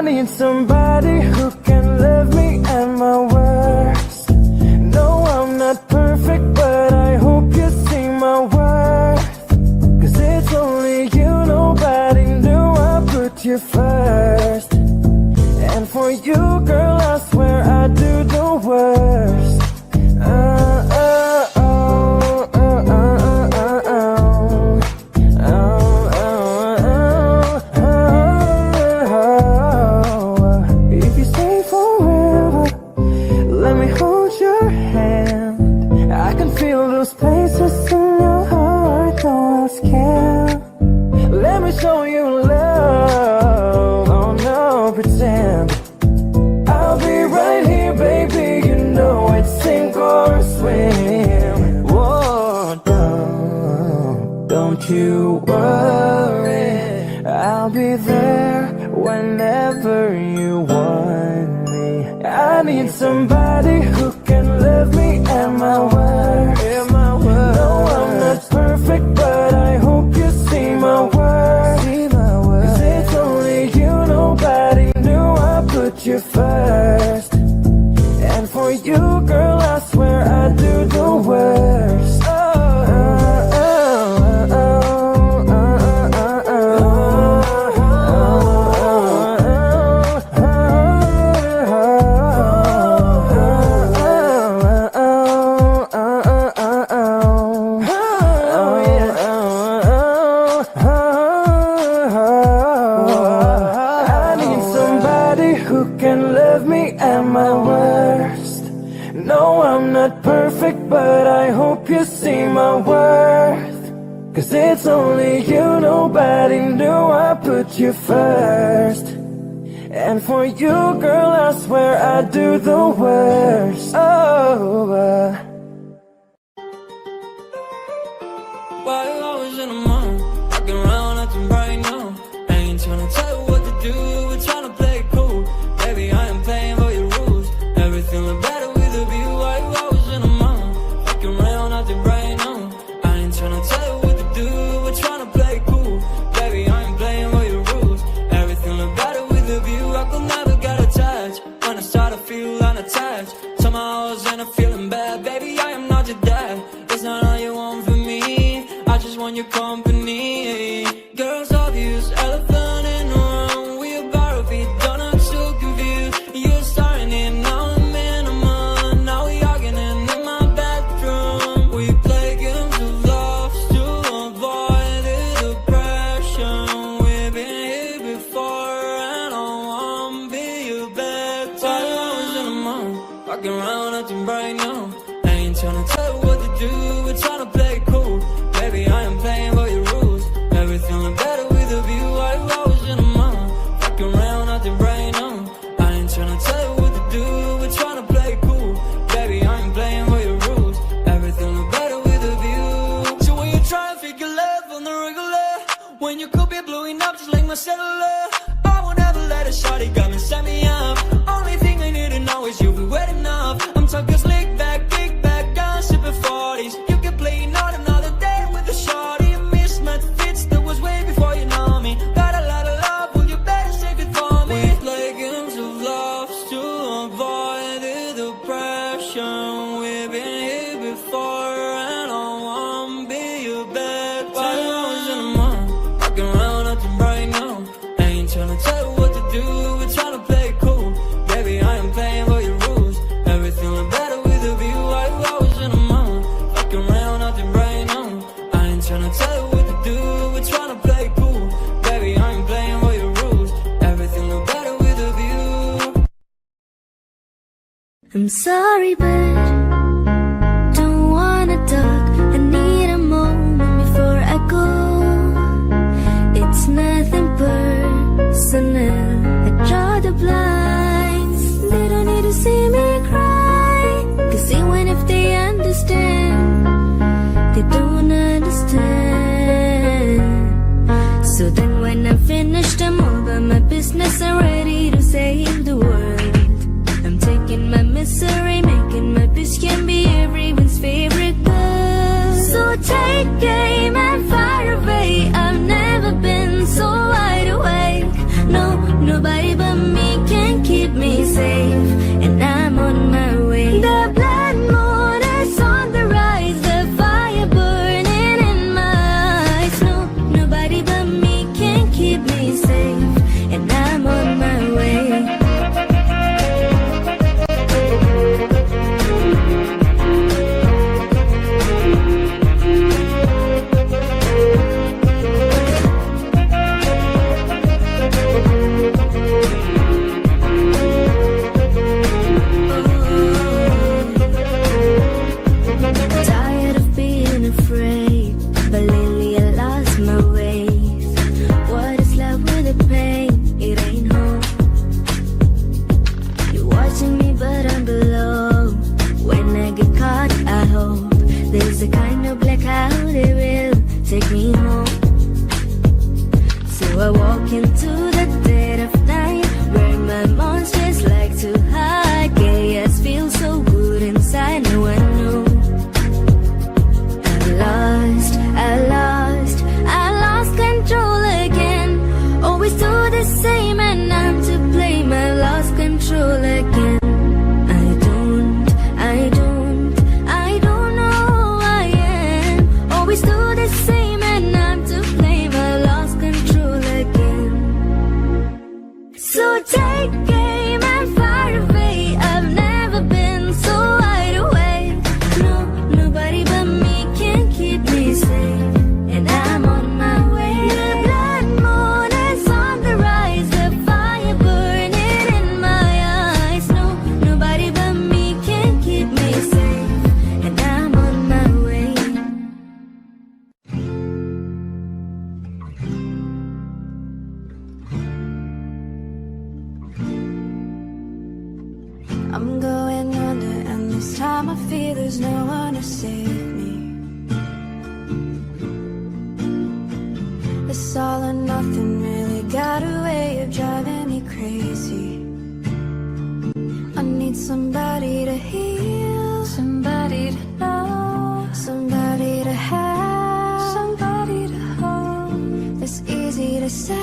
need somebody who can love me at my worst. No, I'm not perfect, but I hope you see my worth. Cause it's only you, nobody knew I put you first. And for you, girl, I swear I do the worst. If you stay forever, let me hold your hand. I can feel those places in your heart, no else can. Let me show you love, oh no, pretend. I'll be right here, baby, you know it's sink or swim. Whoa, don't you worry, I'll be there whenever you want me. I need somebody who can love me at my worst. No, I'm not perfect, but I hope you see my worth. Cause it's only you, nobody knew I put you first. And for you, girl, I swear I do the worst. I need somebody who can love me at my worst. No, I'm not perfect, but I hope you see my worth. Cause it's only you, nobody knew I put you first. And for you, girl, I swear I do the worst. Why you always in the mood? Walking around acting bright now. I ain't tryna tell you what to do, we're tryna play it cool. Baby, I am playing by your rules. Everything look better with a view. Why you always in the mood? Walking around acting bright now. I ain't tryna tell you what to do, we're tryna play it cool. Baby, I am playing by your rules. Everything look better with a view. I could never get attached. When I start to feel unattached, somehow I was in a feeling bad. Baby, I am not your dad. It's not all you want from me, I just want your company. Girls obvious, elephant in the room. We about to be done, I'm so confused. You're starting it, now I'm in a month. Now we arguing in my bedroom. We play games of love to avoid the depression. We've been here before and I wanna be your bed. While I was in a month, walking around acting bright now. I ain't tryna tell you what to do, we're tryna play it cool. Baby, I am playing by your rules. Everything look better with a view. Why you always in a mood? Fucking around acting bright now. I ain't tryna tell you what to do, we're tryna play it cool. Baby, I am playing by your rules. Everything look better with a view. So when you try to figure love on the regular, when you could be blowing up just like my cellular, I won't ever let a shawty come and set me up. Only thing I need to know is you be wet enough. I'm talking slick back, kick back, gun sipping 40s. You can play not another day with a shawty. Mismatch fits, that was way before you know me. Got a lot of love, well you better save it for me. We play games of love to avoid the depression. We've been here before and I wanna be your bed. While I was in the mood, walking around acting bright now. I ain't tryna tell you what to do, we're tryna play it cool. Baby, I am playing by your rules. Everything look better with a view. Why you always in the mood? Walking around acting bright now. I ain't tryna tell you what to do, we're tryna play it cool. Baby, I am playing by your rules. Everything look better with a view. I'm sorry, but don't wanna talk. I need a moment before I go. It's nothing personal. I draw the blinds. They don't need to see me cry. Cause even if they understand, they don't understand. So then when I'm finished, I'm all about my business. I'm ready to save the world. I'm taking my misery, making my bitch can be everyone's favorite girl. So take aim and fire away. I've never been so wide awake. No, nobody but me. safe, and I'm on my way. The blood moon is on the rise, the fire burning in my eyes. No, nobody but me can keep me safe, and I'm on my way. Tired of being afraid, but lately I lost my ways. What is love with the pain? It ain't home. You're watching me, but I'm below. When I get caught, I hope there's a kind of blackout. It will take me home. So I walk into the dead of night, where my monsters like to hide. Chaos feels so good inside. No one knows. I lost control again. Always do the same, and I'm to blame. I lost control again. I don't know who I am. Always do the same, and I'm to blame. I lost control again. So take aim and fire away. I've never been so wide awake. No, nobody but me can keep me safe, and I'm on my way. The blood moon is on the rise, the fire burning in my eyes. No, nobody but me can keep me safe, and I'm on my way. I'm going under, and this time I feel there's no one to save me. This all or nothing really got a way of driving me crazy. I need somebody to heal, somebody to know, somebody to have, somebody to hold. It's easy to say,